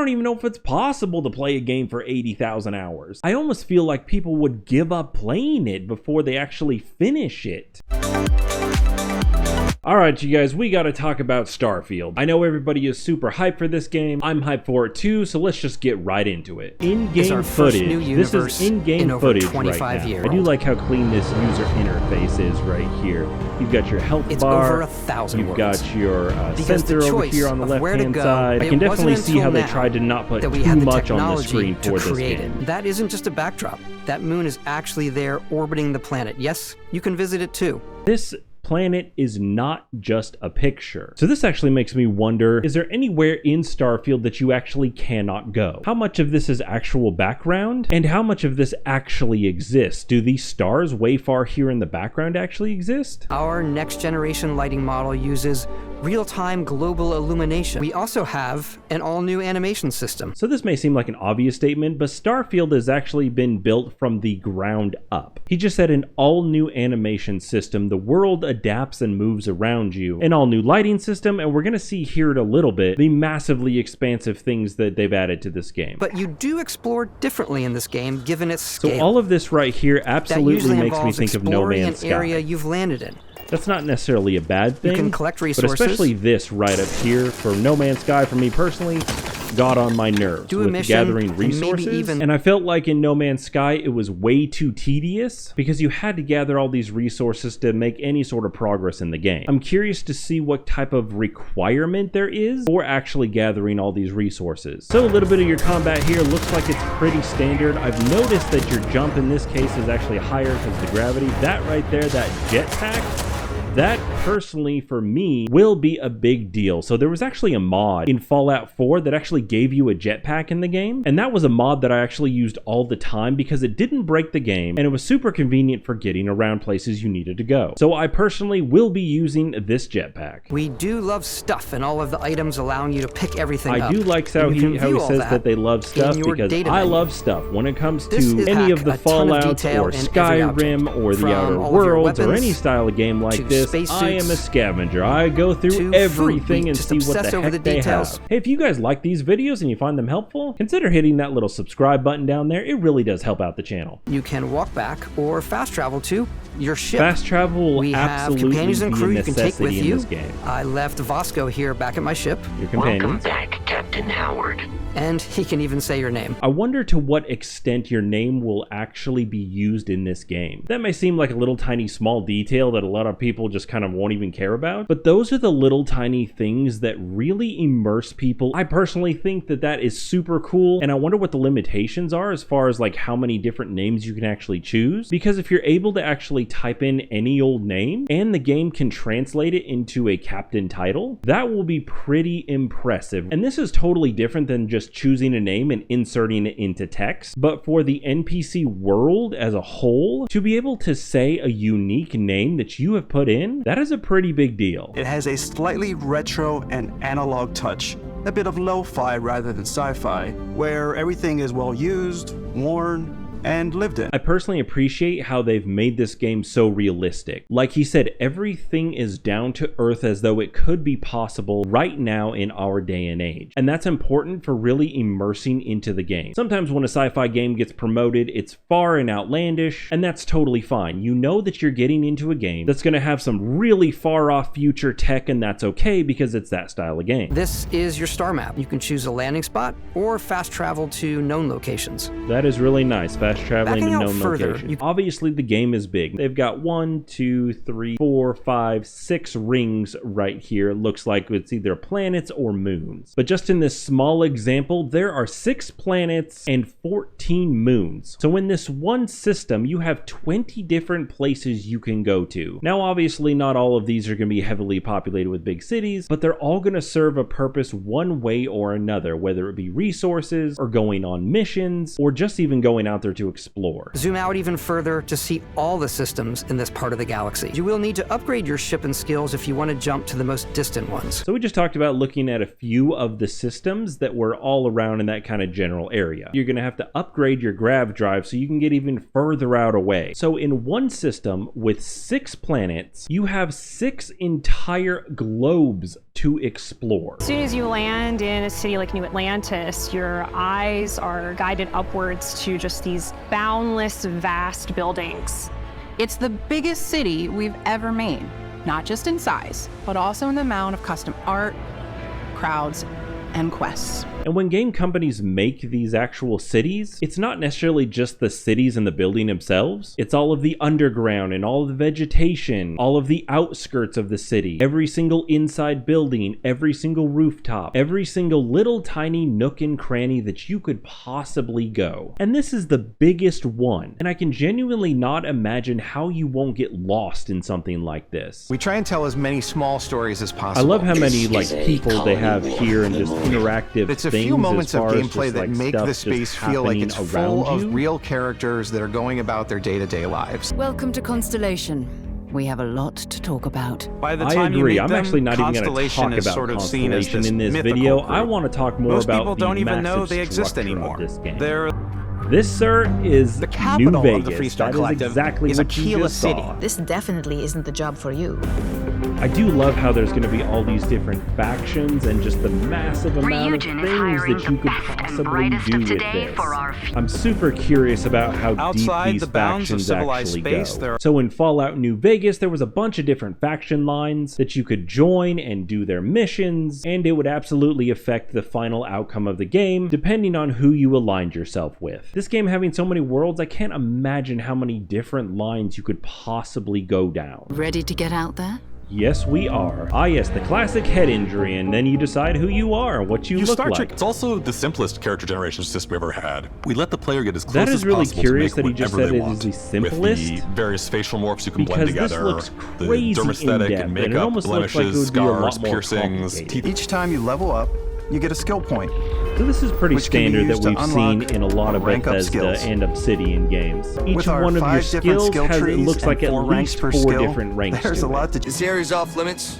don't even know if it's possible to play a game for 80,000 hours. I almost feel like people would give up playing it before they actually finish it. Alright you guys, we gotta talk about Starfield. I know everybody is super hyped for this game. I'm hyped for it too, so let's just get right into it. In-game footage. This is in-game footage right now. I do like how clean this user interface is right here. You've got your health bar, you've got your sensor over here on the left-hand side. I can definitely see how they tried to not put too much on the screen for this game. That isn't just a backdrop. That moon is actually there orbiting the planet. Yes, you can visit it too. This planet is not just a picture. So this actually makes me wonder, is there anywhere in Starfield that you actually cannot go? How much of this is actual background? And how much of this actually exists? Do these stars way far here in the background actually exist? Our next generation lighting model uses real-time global illumination. We also have an all-new animation system. So this may seem like an obvious statement, but Starfield has actually been built from the ground up. He just said an all-new animation system. The world adapts and moves around you. An all-new lighting system, and we're gonna see here in a little bit the massively expansive things that they've added to this game. But you do explore differently in this game, given its scale. So all of this right here absolutely makes me think of No Man's Sky. An area you've landed in. That's not necessarily a bad thing. You can collect resources. But especially this right up here, for No Man's Sky, for me personally, got on my nerves with gathering resources. And I felt like in No Man's Sky, it was way too tedious because you had to gather all these resources to make any sort of progress in the game. I'm curious to see what type of requirement there is for actually gathering all these resources. So a little bit of your combat here looks like it's pretty standard. I've noticed that your jump in this case is actually higher because of the gravity. That right there, that jetpack, that personally for me will be a big deal. So there was actually a mod in Fallout 4 that actually gave you a jetpack in the game, and that was a mod that I actually used all the time because it didn't break the game and it was super convenient for getting around places you needed to go. So I personally will be using this jetpack. We do love stuff and all of the items allowing you to pick everything up. I do like how he says that they love stuff because I love stuff. When it comes to any of the Fallouts or Skyrim or the Outer Worlds or any style of game like this, I am a scavenger. I go through everything and see what the heck they have. Hey, if you guys like these videos and you find them helpful, consider hitting that little subscribe button down there. It really does help out the channel. You can walk back or fast travel to your ship. Fast travel will absolutely have companions and crew you can take with you. I left Vasco here back at my ship. Your companions. Welcome back, Captain Howard. And he can even say your name. I wonder to what extent your name will actually be used in this game. That may seem like a little tiny small detail that a lot of people just kind of won't even care about, but those are the little tiny things that really immerse people. I personally think that that is super cool, and I wonder what the limitations are as far as like how many different names you can actually choose, because if you're able to actually type in any old name and the game can translate it into a captain title, that will be pretty impressive. And this is totally different than just choosing a name and inserting it into text, but for the NPC world as a whole, to be able to say a unique name that you have put in, that is a pretty big deal. It has a slightly retro and analog touch, a bit of lo-fi rather than sci-fi, where everything is well used, worn, and lived in. I personally appreciate how they've made this game so realistic. Like he said, everything is down to earth as though it could be possible right now in our day and age. And that's important for really immersing into the game. Sometimes when a sci-fi game gets promoted, it's far and outlandish, and that's totally fine. You know that you're getting into a game that's going to have some really far off future tech, and that's okay because it's that style of game. This is your star map. You can choose a landing spot or fast travel to known locations. That is really nice. Fast traveling to known locations. Obviously the game is big. They've got 1, 2, 3, 4, 5, 6 rings right here. It looks like it's either planets or moons. But just in this small example, there are 6 planets and 14 moons. So in this one system, you have 20 different places you can go to. Now obviously not all of these are going to be heavily populated with big cities, but they're all going to serve a purpose one way or another, whether it be resources or going on missions or just even going out there to explore. Zoom out even further to see all the systems in this part of the galaxy. You will need to upgrade your ship and skills if you want to jump to the most distant ones. So we just talked about looking at a few of the systems that were all around in that kind of general area. You're going to have to upgrade your grav drive so you can get even further out away. So in one system with 6 planets, you have 6 entire globes to explore. As soon as you land in a city like New Atlantis, your eyes are guided upwards to just these boundless, vast buildings. It's the biggest city we've ever made, not just in size, but also in the amount of custom art, crowds, and quests. And when game companies make these actual cities, it's not necessarily just the cities and the building themselves. It's all of the underground and all of the vegetation, all of the outskirts of the city, every single inside building, every single rooftop, every single little tiny nook and cranny that you could possibly go. And this is the biggest one. And I can genuinely not imagine how you won't get lost in something like this. We try and tell as many small stories as possible. I love how many people they have here and just interactive It's a few moments of gameplay that make the space feel like it's full of real characters that are going about their day-to-day lives. Welcome to Constellation. We have a lot to talk about. By the I time agree. you meet I'm them, actually not even going to Constellation talk is about sort of Constellation seen as this in this mythical video. group. I want to talk more Most about people the don't even know massive they exist structure of anymore. this game. They're This, sir, is the capital New of the Vegas. Freestar That is Collective exactly is what you Aquila just City. saw. This definitely isn't the job for you. I do love how there's going to be all these different factions and just the massive amount of Ryujin is things hiring that the you could best and possibly brightest do of with today this. for our I'm super curious about how Outside deep these the bounds of factions civilized actually space, go. there are- So in Fallout New Vegas, there was a bunch of different faction lines that you could join and do their missions, and it would absolutely affect the final outcome of the game, depending on who you aligned yourself with. This game having so many worlds, I can't imagine how many different lines you could possibly go down. Ready to get out there? Yes, we are. Ah, yes, the classic head injury, and then you decide who you are, what you look Star like. Trek, it's also the simplest character generation system we ever had. We let the player get as close That as is really possible curious to that he make just whatever said they it is want. the simplest. With the various facial morphs you can Because blend this together, looks the crazy dermesthetic in-depth, and and it makeup, almost looks like it blemishes, would be a lot scars, more piercings, complicated. teeth. each time you level up, you get a skill point. So this is pretty which can be standard that used to we've seen unlock in a lot of or rank up Bethesda skills. and Obsidian games. Each With our one of your 5 different skills skill has, it trees looks like and at 4 ranks least per 4 skill, different ranks there's to a lot it. to This area's off limits.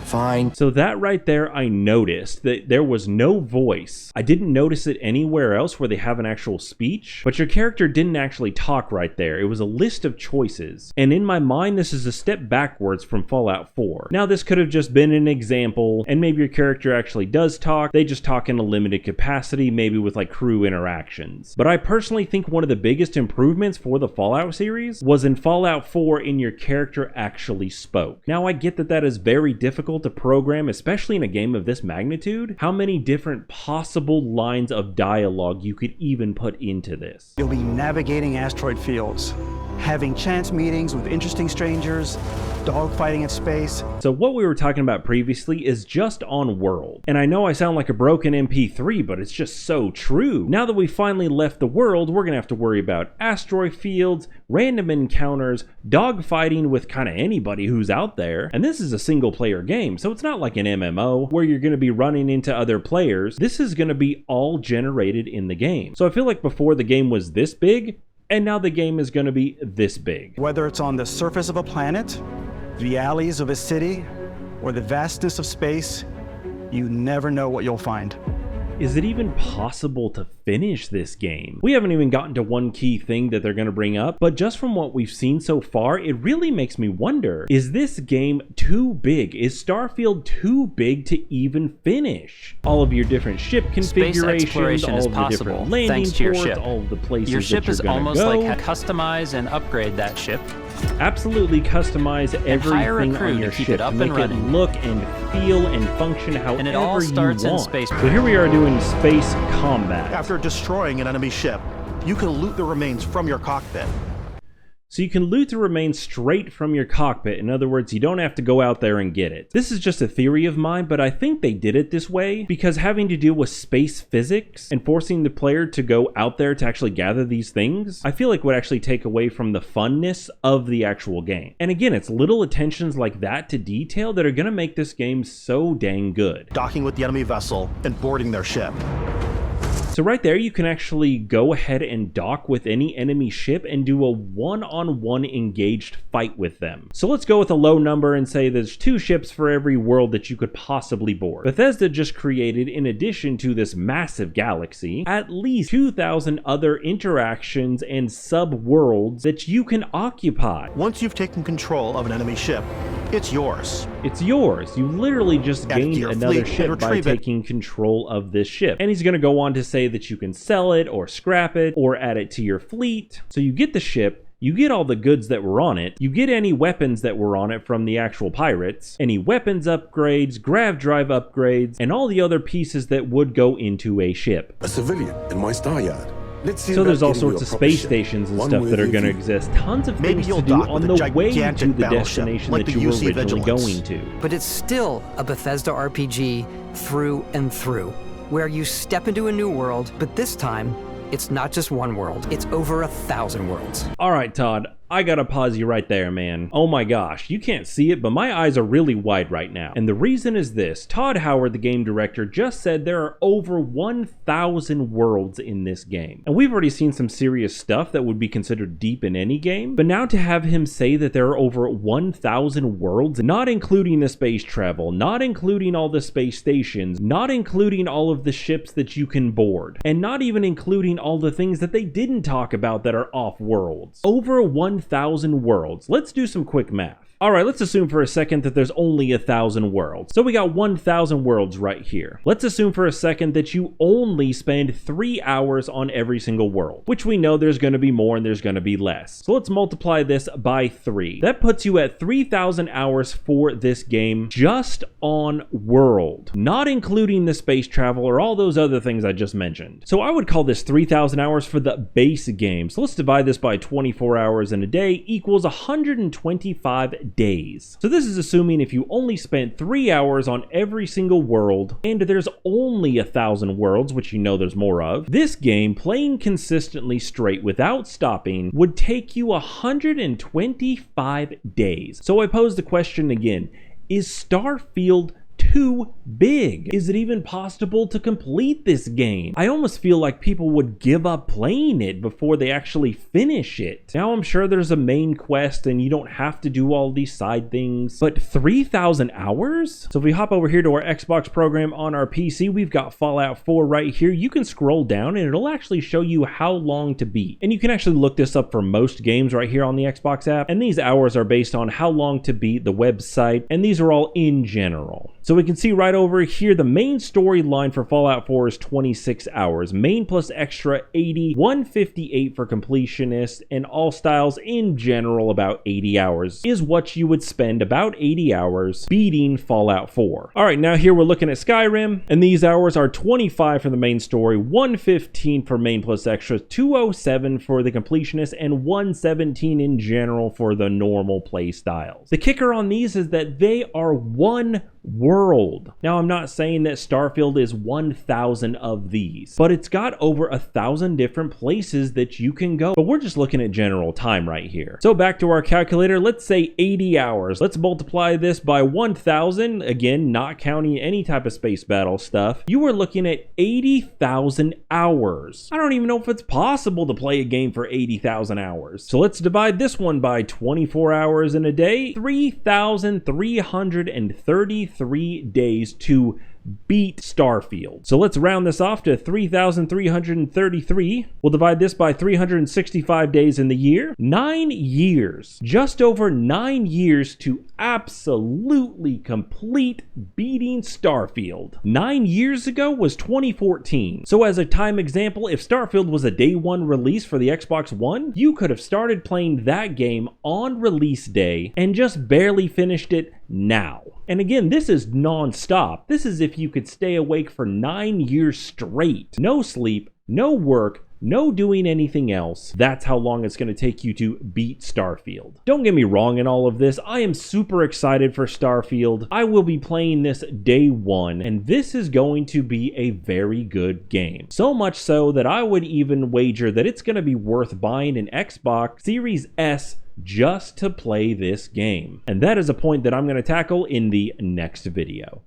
Fine. So that right there, I noticed that there was no voice. I didn't notice it anywhere else where they have an actual speech, but your character didn't actually talk right there. It was a list of choices. And in my mind, this is a step backwards from Fallout 4. Now, this could have just been an example, and maybe your character actually does talk. They just talk in a limited capacity, maybe with like crew interactions. But I personally think one of the biggest improvements for the Fallout series was in Fallout 4 in your character actually spoke. Now, I get that that is very difficult to program, especially in a game of this magnitude, how many different possible lines of dialogue you could even put into this. You'll be navigating asteroid fields, having chance meetings with interesting strangers, dogfighting in space. So what we were talking about previously is just on world. And I know I sound like a broken MP3, but it's just so true. Now that we finally left the world, we're gonna have to worry about asteroid fields, random encounters, dogfighting with kind of anybody who's out there. And this is a single player game, so it's not like an MMO where you're gonna be running into other players. This is gonna be all generated in the game. So I feel like before the game was this big, and now the game is gonna be this big. Whether it's on the surface of a planet, the alleys of a city, or the vastness of space, you never know what you'll find. Is it even possible to finish this game? We haven't even gotten to one key thing that they're going to bring up, but just from what we've seen so far, it really makes me wonder, is this game too big? Is Starfield too big to even finish? All of your different ship configurations, all of the different landing ports, all of the places your ship that is you're almost gonna go. like customize and upgrade that ship. Absolutely customize hire a everything crew on to your keep ship it up to make and it running. look and feel and function however And it all starts you in want. space. So here we are doing space combat. After destroying an enemy ship, you can loot the remains from your cockpit. So you can loot the remains straight from your cockpit. In other words, you don't have to go out there and get it. This is just a theory of mine, but I think they did it this way because having to deal with space physics and forcing the player to go out there to actually gather these things, I feel like would actually take away from the funness of the actual game. And again, it's little attentions like that to detail that are going to make this game so dang good. Docking with the enemy vessel and boarding their ship. So right there, you can actually go ahead and dock with any enemy ship and do a one-on-one engaged fight with them. So let's go with a low number and say there's 2 ships for every world that you could possibly board. Bethesda just created, in addition to this massive galaxy, at least 2,000 other interactions and sub-worlds that you can occupy. Once you've taken control of an enemy ship, it's yours. It's yours. You literally just gained another ship by taking control of this ship. And he's going to go on to say that you can sell it or scrap it or add it to your fleet. So you get the ship, you get all the goods that were on it, you get any weapons that were on it from the actual pirates, any weapons upgrades, grav drive upgrades, and all the other pieces that would go into a ship. A civilian in my star yard. So there's all sorts of space stations and stuff that are going to exist. Tons of things to do on the way to the destination that you were originally going to. But it's still a Bethesda RPG through and through, where you step into a new world, but this time, it's not just one world, it's over 1,000 worlds. All right, Todd, I gotta pause you right there, man. Oh my gosh, you can't see it, but my eyes are really wide right now. And the reason is this: Todd Howard, the game director, just said there are over 1,000 worlds in this game. And we've already seen some serious stuff that would be considered deep in any game, but now to have him say that there are over 1,000 worlds, not including the space travel, not including all the space stations, not including all of the ships that you can board, and not even including all the things that they didn't talk about that are off-worlds. Over 1,000 worlds. Let's do some quick math. Alright, let's assume for a second that there's only 1,000 worlds. So we got 1,000 worlds right here. Let's assume for a second that you only spend 3 hours on every single world, which we know there's going to be more and there's going to be less. So let's multiply this by 3. That puts you at 3,000 hours for this game just on world, not including the space travel or all those other things I just mentioned. So I would call this 3,000 hours for the base game. So let's divide this by 24 hours in a day equals 125 days. So this is assuming if you only spent 3 hours on every single world, and there's only 1,000 worlds, which you know there's more of, this game, playing consistently straight without stopping, would take you 125 days. So I pose the question again, is Starfield too big? Is it even possible to complete this game? I almost feel like people would give up playing it before they actually finish it. Now I'm sure there's a main quest and you don't have to do all these side things, but 3,000 hours? So if we hop over here to our Xbox program on our PC, we've got Fallout 4 right here. You can scroll down and it'll actually show you how long to beat. And you can actually look this up for most games right here on the Xbox app. And these hours are based on how long to beat the website. And these are all in general. So we can see right over here, the main storyline for Fallout 4 is 26 hours. Main plus extra 80, 158 for completionists, and all styles in general about 80 hours is what you would spend about 80 hours beating Fallout 4. All right, now here we're looking at Skyrim, and these hours are 25 for the main story, 115 for main plus extra, 207 for the completionist, and 117 in general for the normal play styles. The kicker on these is that they are one world. Now, I'm not saying that Starfield is 1,000 of these, but it's got over 1,000 different places that you can go. But we're just looking at general time right here. So back to our calculator, let's say 80 hours. Let's multiply this by 1,000, again, not counting any type of space battle stuff. You are looking at 80,000 hours. I don't even know if it's possible to play a game for 80,000 hours. So let's divide this one by 24 hours in a day, 3,333 days to beat Starfield. So let's round this off to 3,333. We'll divide this by 365 days in the year. 9 years. Just over 9 years to absolutely complete beating Starfield. 9 years ago was 2014. So as a time example, if Starfield was a day one release for the Xbox One, you could have started playing that game on release day and just barely finished it now. And again, this is non-stop. This is if you could stay awake for 9 years straight. No sleep, no work, no doing anything else. That's how long it's going to take you to beat Starfield. Don't get me wrong in all of this. I am super excited for Starfield. I will be playing this day one, and this is going to be a very good game. So much so that I would even wager that it's going to be worth buying an Xbox Series S just to play this game. And that is a point that I'm going to tackle in the next video.